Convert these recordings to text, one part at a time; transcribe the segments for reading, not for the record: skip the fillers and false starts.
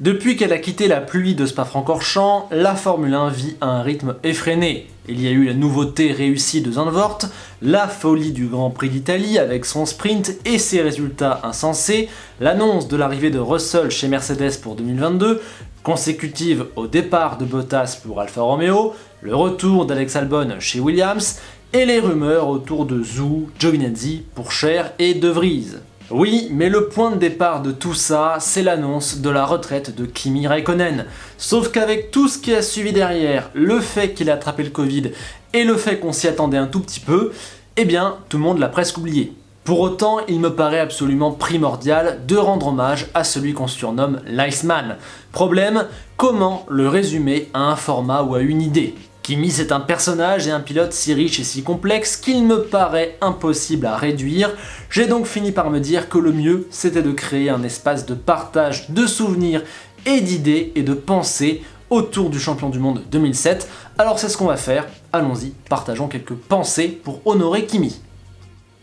Depuis qu'elle a quitté la pluie de Spa-Francorchamps, la Formule 1 vit à un rythme effréné. Il y a eu la nouveauté réussie de Zandvoort, la folie du Grand Prix d'Italie avec son sprint et ses résultats insensés, l'annonce de l'arrivée de Russell chez Mercedes pour 2022, consécutive au départ de Bottas pour Alfa Romeo, le retour d'Alex Albon chez Williams et les rumeurs autour de Zhou, Giovinazzi, Pourchaire et De Vries. Oui, mais le point de départ de tout ça, c'est l'annonce de la retraite de Kimi Räikkönen. Sauf qu'avec tout ce qui a suivi derrière, le fait qu'il ait attrapé le Covid et le fait qu'on s'y attendait un tout petit peu, eh bien, tout le monde l'a presque oublié. Pour autant, il me paraît absolument primordial de rendre hommage à celui qu'on surnomme l'Iceman. Problème, comment le résumer à un format ou à une idée ? Kimi, c'est un personnage et un pilote si riche et si complexe qu'il me paraît impossible à réduire. J'ai donc fini par me dire que le mieux, c'était de créer un espace de partage de souvenirs et d'idées et de pensées autour du champion du monde 2007. Alors c'est ce qu'on va faire, allons-y, partageons quelques pensées pour honorer Kimi.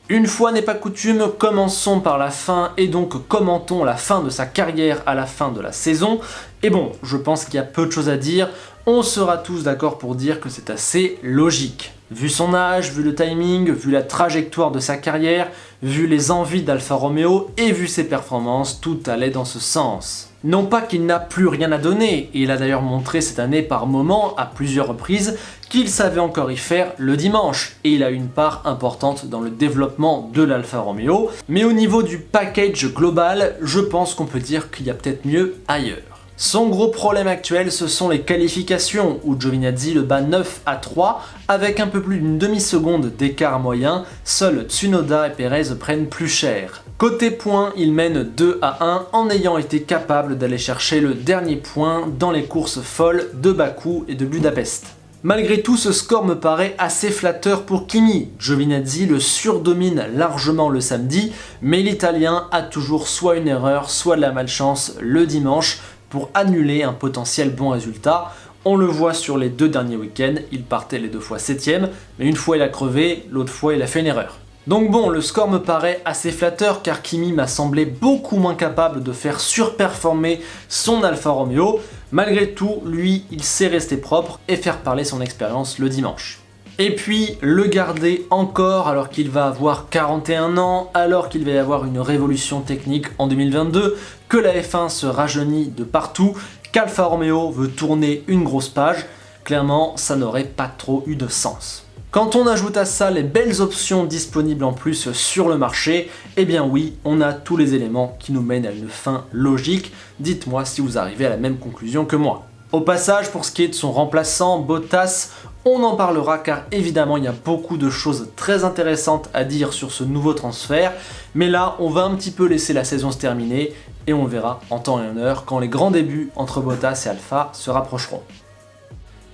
Une fois n'est pas coutume, commençons par la fin et donc commentons la fin de sa carrière à la fin de la saison. Et bon, je pense qu'il y a peu de choses à dire, on sera tous d'accord pour dire que c'est assez logique. Vu son âge, vu le timing, vu la trajectoire de sa carrière, vu les envies d'Alfa Romeo et vu ses performances, tout allait dans ce sens. Non pas qu'il n'a plus rien à donner, et il a d'ailleurs montré cette année par moments, à plusieurs reprises, qu'il savait encore y faire le dimanche, et il a une part importante dans le développement de l'Alfa Romeo, mais au niveau du package global, je pense qu'on peut dire qu'il y a peut-être mieux ailleurs. Son gros problème actuel, ce sont les qualifications, où Giovinazzi le bat 9-3, avec un peu plus d'une demi-seconde d'écart moyen, seuls Tsunoda et Perez prennent plus cher. Côté points, il mène 2-1 en ayant été capable d'aller chercher le dernier point dans les courses folles de Bakou et de Budapest. Malgré tout, ce score me paraît assez flatteur pour Kimi. Giovinazzi le surdomine largement le samedi, mais l'Italien a toujours soit une erreur, soit de la malchance le dimanche, pour annuler un potentiel bon résultat. On le voit sur les deux derniers week-ends, il partait les deux fois 7ème, mais une fois il a crevé, l'autre fois il a fait une erreur. Donc bon, le score me paraît assez flatteur car Kimi m'a semblé beaucoup moins capable de faire surperformer son Alfa Romeo. Malgré tout, lui, il sait rester propre et faire parler son expérience le dimanche. Et puis, le garder encore alors qu'il va avoir 41 ans, alors qu'il va y avoir une révolution technique en 2022, que la F1 se rajeunit de partout, qu'Alfa Romeo veut tourner une grosse page, clairement, ça n'aurait pas trop eu de sens. Quand on ajoute à ça les belles options disponibles en plus sur le marché, eh bien oui, on a tous les éléments qui nous mènent à une fin logique. Dites-moi si vous arrivez à la même conclusion que moi. Au passage, pour ce qui est de son remplaçant, Bottas, on en parlera car évidemment il y a beaucoup de choses très intéressantes à dire sur ce nouveau transfert, mais là on va un petit peu laisser la saison se terminer et on verra en temps et en heure quand les grands débuts entre Bottas et Alfa se rapprocheront.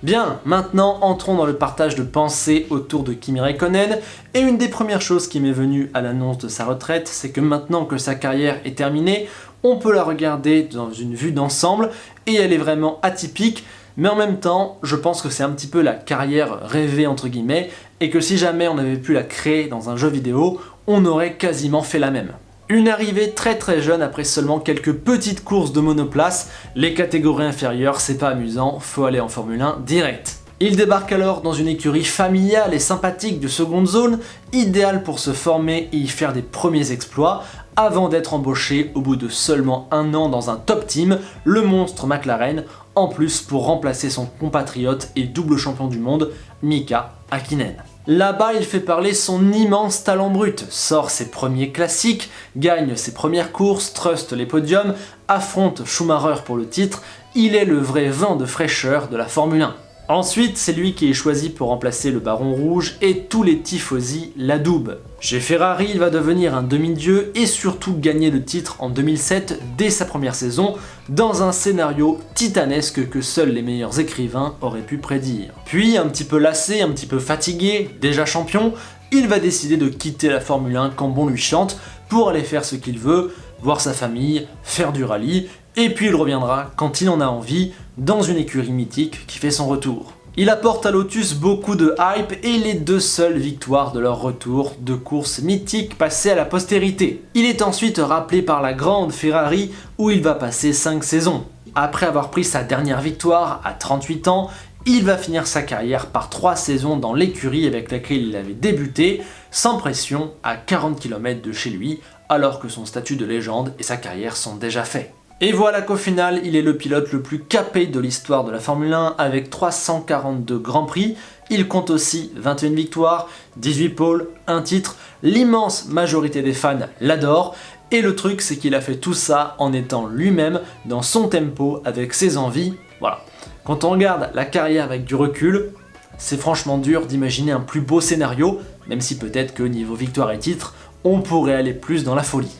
Bien, maintenant entrons dans le partage de pensées autour de Kimi Räikkönen, et une des premières choses qui m'est venue à l'annonce de sa retraite, c'est que maintenant que sa carrière est terminée, on peut la regarder dans une vue d'ensemble, et elle est vraiment atypique, mais en même temps, je pense que c'est un petit peu la carrière rêvée entre guillemets, et que si jamais on avait pu la créer dans un jeu vidéo, on aurait quasiment fait la même. Une arrivée très très jeune après seulement quelques petites courses de monoplace, les catégories inférieures c'est pas amusant, faut aller en Formule 1 direct. Il débarque alors dans une écurie familiale et sympathique de seconde zone, idéale pour se former et y faire des premiers exploits, avant d'être embauché au bout de seulement un an dans un top team, le monstre McLaren, en plus pour remplacer son compatriote et double champion du monde, Mika Häkkinen. Là-bas, il fait parler son immense talent brut, sort ses premiers classiques, gagne ses premières courses, truste les podiums, affronte Schumacher pour le titre, il est le vrai vent de fraîcheur de la Formule 1. Ensuite, c'est lui qui est choisi pour remplacer le Baron Rouge et tous les tifosi l'adoubent. Chez Ferrari, il va devenir un demi-dieu et surtout gagner le titre en 2007 dès sa première saison, dans un scénario titanesque que seuls les meilleurs écrivains auraient pu prédire. Puis, un petit peu lassé, un petit peu fatigué, déjà champion, il va décider de quitter la Formule 1 quand bon lui chante pour aller faire ce qu'il veut, voir sa famille, faire du rallye, et puis il reviendra quand il en a envie, dans une écurie mythique qui fait son retour. Il apporte à Lotus beaucoup de hype et les deux seules victoires de leur retour, de courses mythiques passées à la postérité. Il est ensuite rappelé par la grande Ferrari où il va passer 5 saisons. Après avoir pris sa dernière victoire à 38 ans, il va finir sa carrière par 3 saisons dans l'écurie avec laquelle il avait débuté, sans pression, à 40 km de chez lui, alors que son statut de légende et sa carrière sont déjà faits. Et voilà qu'au final, il est le pilote le plus capé de l'histoire de la Formule 1 avec 342 Grands Prix. Il compte aussi 21 victoires, 18 pôles, un titre. L'immense majorité des fans l'adorent. Et le truc, c'est qu'il a fait tout ça en étant lui-même dans son tempo, avec ses envies. Voilà. Quand on regarde la carrière avec du recul, c'est franchement dur d'imaginer un plus beau scénario, même si peut-être que niveau victoire et titre, on pourrait aller plus dans la folie.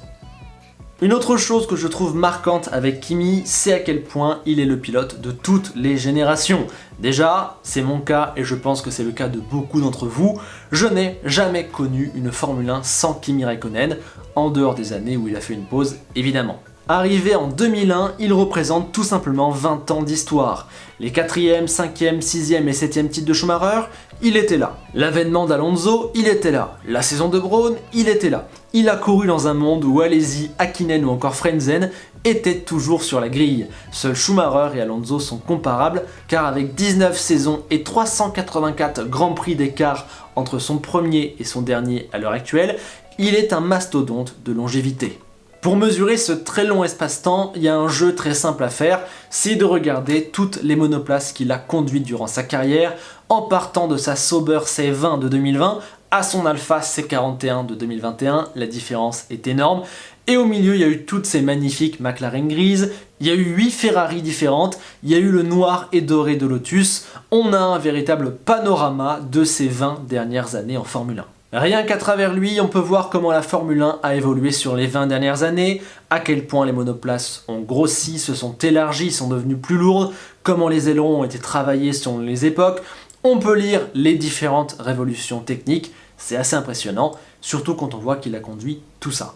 Une autre chose que je trouve marquante avec Kimi, c'est à quel point il est le pilote de toutes les générations. Déjà, c'est mon cas et je pense que c'est le cas de beaucoup d'entre vous, je n'ai jamais connu une Formule 1 sans Kimi Räikkönen, en dehors des années où il a fait une pause, évidemment. Arrivé en 2001, il représente tout simplement 20 ans d'histoire. Les 4e, 5e, 6e et 7e titres de Schumacher, il était là. L'avènement d'Alonso, il était là. La saison de Brawn, il était là. Il a couru dans un monde où Alesi, Hakkinen ou encore Frentzen étaient toujours sur la grille. Seuls Schumacher et Alonso sont comparables, car avec 19 saisons et 384 Grands Prix d'écart entre son premier et son dernier à l'heure actuelle, il est un mastodonte de longévité. Pour mesurer ce très long espace-temps, il y a un jeu très simple à faire, c'est de regarder toutes les monoplaces qu'il a conduites durant sa carrière, en partant de sa Sauber C20 de 2020 à son Alpha C41 de 2021, la différence est énorme. Et au milieu, il y a eu toutes ces magnifiques McLaren grises, il y a eu 8 Ferrari différentes, il y a eu le noir et doré de Lotus, on a un véritable panorama de ces 20 dernières années en Formule 1. Rien qu'à travers lui, on peut voir comment la Formule 1 a évolué sur les 20 dernières années, à quel point les monoplaces ont grossi, se sont élargies, sont devenues plus lourdes, comment les ailerons ont été travaillés selon les époques. On peut lire les différentes révolutions techniques, c'est assez impressionnant, surtout quand on voit qu'il a conduit tout ça.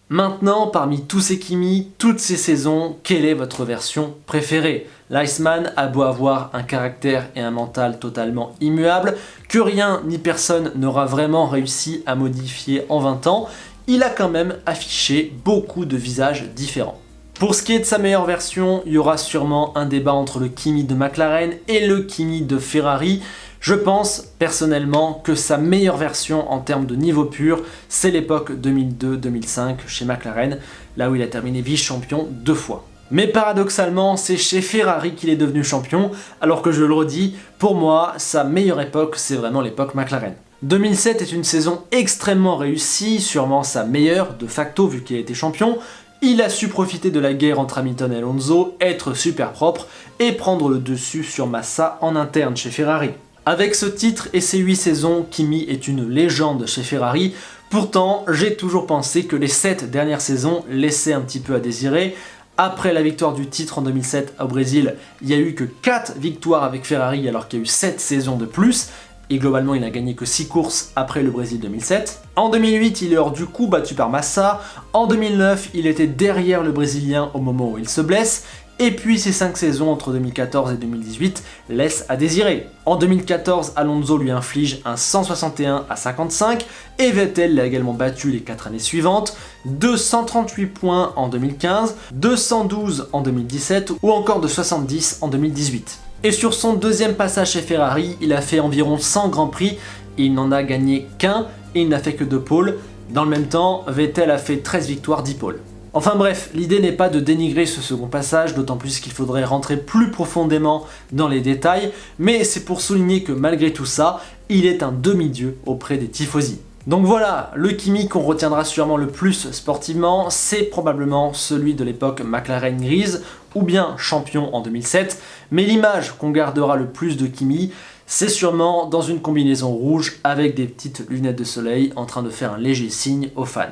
Maintenant, parmi tous ces Kimi, toutes ces saisons, quelle est votre version préférée? L'Iceman a beau avoir un caractère et un mental totalement immuables, que rien ni personne n'aura vraiment réussi à modifier en 20 ans, il a quand même affiché beaucoup de visages différents. Pour ce qui est de sa meilleure version, il y aura sûrement un débat entre le Kimi de McLaren et le Kimi de Ferrari. Je pense personnellement que sa meilleure version en termes de niveau pur, c'est l'époque 2002-2005 chez McLaren, là où il a terminé vice-champion 2 fois. Mais paradoxalement, c'est chez Ferrari qu'il est devenu champion, alors que je le redis, pour moi, sa meilleure époque, c'est vraiment l'époque McLaren. 2007 est une saison extrêmement réussie, sûrement sa meilleure de facto vu qu'il a été champion. Il a su profiter de la guerre entre Hamilton et Alonso, être super propre et prendre le dessus sur Massa en interne chez Ferrari. Avec ce titre et ses 8 saisons, Kimi est une légende chez Ferrari. Pourtant, j'ai toujours pensé que les 7 dernières saisons laissaient un petit peu à désirer. Après la victoire du titre en 2007 au Brésil, il n'y a eu que 4 victoires avec Ferrari alors qu'il y a eu 7 saisons de plus. Et globalement, il n'a gagné que 6 courses après le Brésil 2007. En 2008, il est hors du coup, battu par Massa. En 2009, il était derrière le Brésilien au moment où il se blesse. Et puis ces 5 saisons entre 2014 et 2018 laissent à désirer. En 2014, Alonso lui inflige un 161 à 55 et Vettel l'a également battu les 4 années suivantes, 238 points en 2015, 212 en 2017 ou encore de 70 en 2018. Et sur son deuxième passage chez Ferrari, il a fait environ 100 Grands Prix, il n'en a gagné qu'un et il n'a fait que 2 pôles. Dans le même temps, Vettel a fait 13 victoires, 10 pôles. Enfin bref, l'idée n'est pas de dénigrer ce second passage, d'autant plus qu'il faudrait rentrer plus profondément dans les détails, mais c'est pour souligner que malgré tout ça, il est un demi-dieu auprès des tifosi. Donc voilà, le Kimi qu'on retiendra sûrement le plus sportivement, c'est probablement celui de l'époque McLaren grise, ou bien champion en 2007, mais l'image qu'on gardera le plus de Kimi, c'est sûrement dans une combinaison rouge avec des petites lunettes de soleil en train de faire un léger signe aux fans.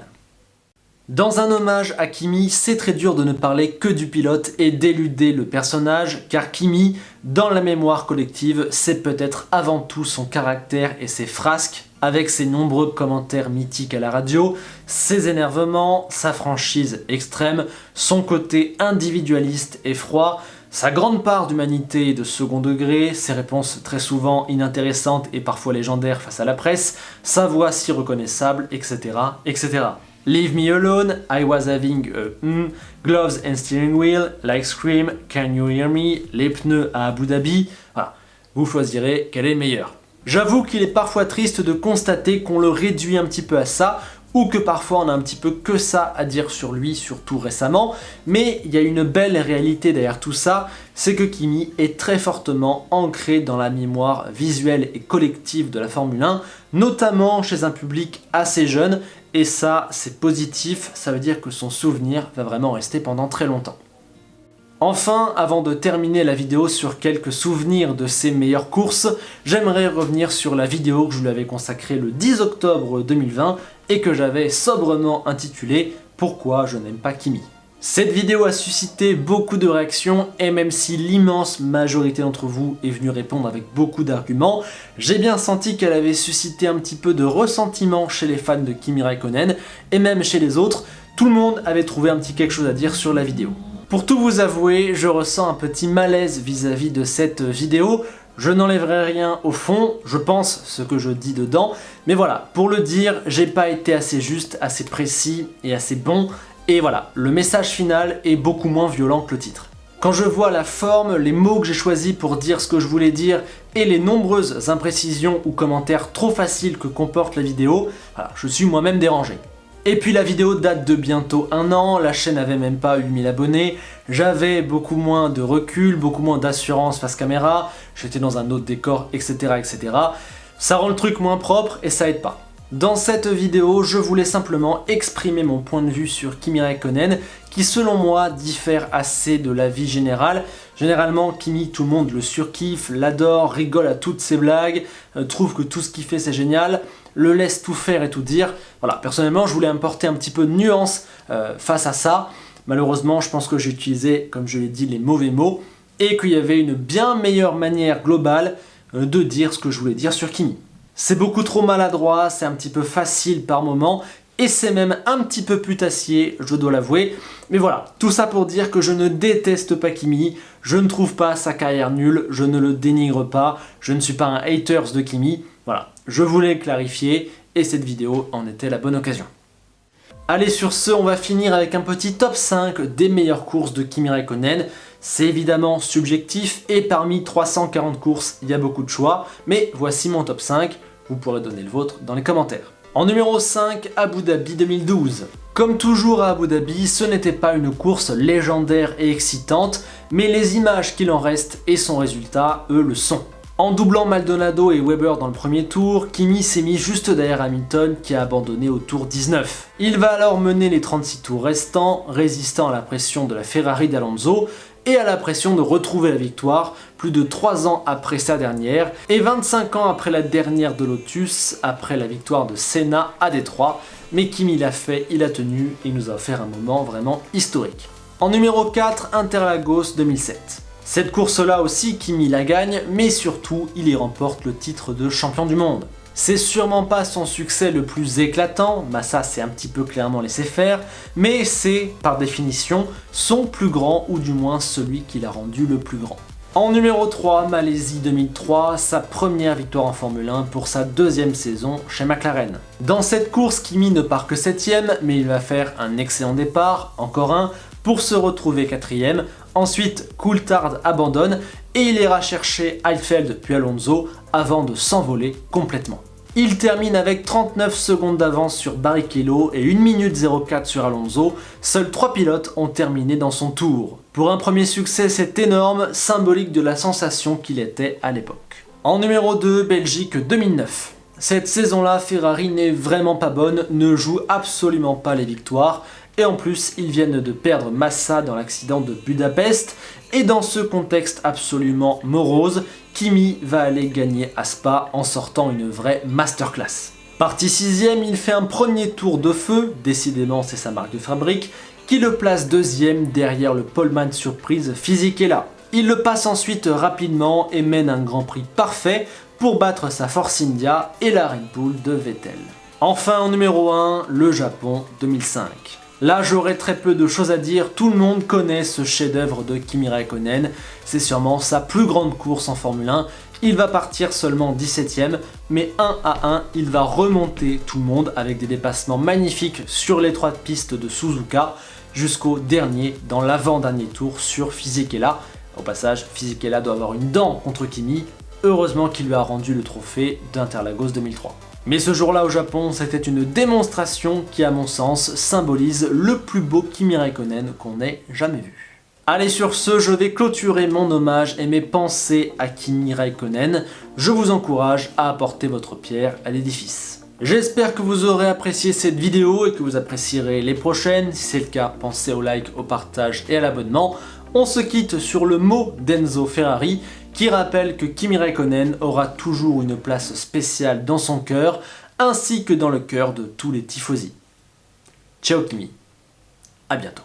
Dans un hommage à Kimi, c'est très dur de ne parler que du pilote et d'éluder le personnage, car Kimi, dans la mémoire collective, c'est peut-être avant tout son caractère et ses frasques, avec ses nombreux commentaires mythiques à la radio, ses énervements, sa franchise extrême, son côté individualiste et froid, sa grande part d'humanité et de second degré, ses réponses très souvent inintéressantes et parfois légendaires face à la presse, sa voix si reconnaissable, etc., etc. Leave Me Alone, I Was Having a Gloves and Steering Wheel, Like Scream, Can You Hear Me, Les pneus à Abu Dhabi, voilà, vous choisirez quel est meilleur. J'avoue qu'il est parfois triste de constater qu'on le réduit un petit peu à ça, ou que parfois on a un petit peu que ça à dire sur lui, surtout récemment, mais il y a une belle réalité derrière tout ça, c'est que Kimi est très fortement ancré dans la mémoire visuelle et collective de la Formule 1, notamment chez un public assez jeune, et ça c'est positif, ça veut dire que son souvenir va vraiment rester pendant très longtemps. Enfin, avant de terminer la vidéo sur quelques souvenirs de ses meilleures courses, j'aimerais revenir sur la vidéo que je lui avais consacrée le 10 octobre 2020 et que j'avais sobrement intitulée « Pourquoi je n'aime pas Kimi ». Cette vidéo a suscité beaucoup de réactions et même si l'immense majorité d'entre vous est venue répondre avec beaucoup d'arguments, j'ai bien senti qu'elle avait suscité un petit peu de ressentiment chez les fans de Kimi Räikkönen et même chez les autres, tout le monde avait trouvé un petit quelque chose à dire sur la vidéo. Pour tout vous avouer, je ressens un petit malaise vis-à-vis de cette vidéo. Je n'enlèverai rien au fond, je pense ce que je dis dedans, mais voilà, pour le dire, j'ai pas été assez juste, assez précis et assez bon, et voilà, le message final est beaucoup moins violent que le titre. Quand je vois la forme, les mots que j'ai choisis pour dire ce que je voulais dire, et les nombreuses imprécisions ou commentaires trop faciles que comporte la vidéo, voilà, je suis moi-même dérangé. Et puis la vidéo date de bientôt 1 an, la chaîne n'avait même pas 8000 abonnés, j'avais beaucoup moins de recul, beaucoup moins d'assurance face caméra, j'étais dans un autre décor, etc., etc. Ça rend le truc moins propre et ça aide pas. Dans cette vidéo, je voulais simplement exprimer mon point de vue sur Kimi Räikkönen, qui selon moi diffère assez de la vie générale. Généralement, Kimi, tout le monde le surkiffe, l'adore, rigole à toutes ses blagues, trouve que tout ce qu'il fait c'est génial, le laisse tout faire et tout dire. Voilà, personnellement, je voulais apporter un petit peu de nuance face à ça. Malheureusement, je pense que j'ai utilisé, comme je l'ai dit, les mauvais mots, et qu'il y avait une bien meilleure manière globale de dire ce que je voulais dire sur Kimi. C'est beaucoup trop maladroit, c'est un petit peu facile par moment, et c'est même un petit peu putassier, je dois l'avouer. Mais voilà, tout ça pour dire que je ne déteste pas Kimi, je ne trouve pas sa carrière nulle, je ne le dénigre pas, je ne suis pas un haters de Kimi. Voilà, je voulais clarifier, et cette vidéo en était la bonne occasion. Allez, sur ce, on va finir avec un petit top 5 des meilleures courses de Kimi Räikkönen. C'est évidemment subjectif et parmi 340 courses, il y a beaucoup de choix, mais voici mon top 5, vous pourrez donner le vôtre dans les commentaires. En numéro 5, Abu Dhabi 2012. Comme toujours à Abu Dhabi, ce n'était pas une course légendaire et excitante, mais les images qu'il en reste et son résultat, eux, le sont. En doublant Maldonado et Webber dans le premier tour, Kimi s'est mis juste derrière Hamilton qui a abandonné au tour 19. Il va alors mener les 36 tours restants, résistant à la pression de la Ferrari d'Alonso et à la pression de retrouver la victoire plus de 3 ans après sa dernière et 25 ans après la dernière de Lotus, après la victoire de Senna à Détroit. Mais Kimi l'a fait, il a tenu et il nous a offert un moment vraiment historique. En numéro 4, Interlagos 2007. Cette course-là aussi, Kimi la gagne, mais surtout, il y remporte le titre de champion du monde. C'est sûrement pas son succès le plus éclatant, Massa s'est un petit peu clairement laissé faire, mais c'est, par définition, son plus grand, ou du moins celui qui l'a rendu le plus grand. En numéro 3, Malaisie 2003, sa première victoire en Formule 1 pour sa deuxième saison chez McLaren. Dans cette course, Kimi ne part que 7ème, mais il va faire un excellent départ, encore un, pour se retrouver 4ème. Ensuite, Coulthard abandonne et il ira chercher Heidfeld puis Alonso avant de s'envoler complètement. Il termine avec 39 secondes d'avance sur Barrichello et 1 minute 04 sur Alonso. Seuls 3 pilotes ont terminé dans son tour. Pour un premier succès, c'est énorme, symbolique de la sensation qu'il était à l'époque. En numéro 2, Belgique 2009. Cette saison-là, Ferrari n'est vraiment pas bonne, ne joue absolument pas les victoires. Et en plus, ils viennent de perdre Massa dans l'accident de Budapest. Et dans ce contexte absolument morose, Kimi va aller gagner à Spa en sortant une vraie masterclass. Parti 6ème, il fait un premier tour de feu, décidément c'est sa marque de fabrique, qui le place 2ème derrière le poleman surprise Fisichella. Il le passe ensuite rapidement et mène un Grand Prix parfait pour battre sa Force India et la Red Bull de Vettel. Enfin en numéro 1, le Japon 2005. Là, j'aurais très peu de choses à dire, tout le monde connaît ce chef-d'œuvre de Kimi Räikkönen, c'est sûrement sa plus grande course en Formule 1, il va partir seulement 17ème, mais 1 à 1, il va remonter tout le monde avec des dépassements magnifiques sur l'étroite piste de Suzuka, jusqu'au dernier, dans l'avant-dernier tour sur Fisichella. Au passage, Fisichella doit avoir une dent contre Kimi, heureusement qu'il lui a rendu le trophée d'Interlagos 2003. Mais ce jour-là au Japon, c'était une démonstration qui, à mon sens, symbolise le plus beau Kimi Räikkönen qu'on ait jamais vu. Allez, sur ce, je vais clôturer mon hommage et mes pensées à Kimi Räikkönen. Je vous encourage à apporter votre pierre à l'édifice. J'espère que vous aurez apprécié cette vidéo et que vous apprécierez les prochaines. Si c'est le cas, pensez au like, au partage et à l'abonnement. On se quitte sur le mot d'Enzo Ferrari, qui rappelle que Kimi Räikkönen aura toujours une place spéciale dans son cœur, ainsi que dans le cœur de tous les tifosi. Ciao Kimi, à bientôt.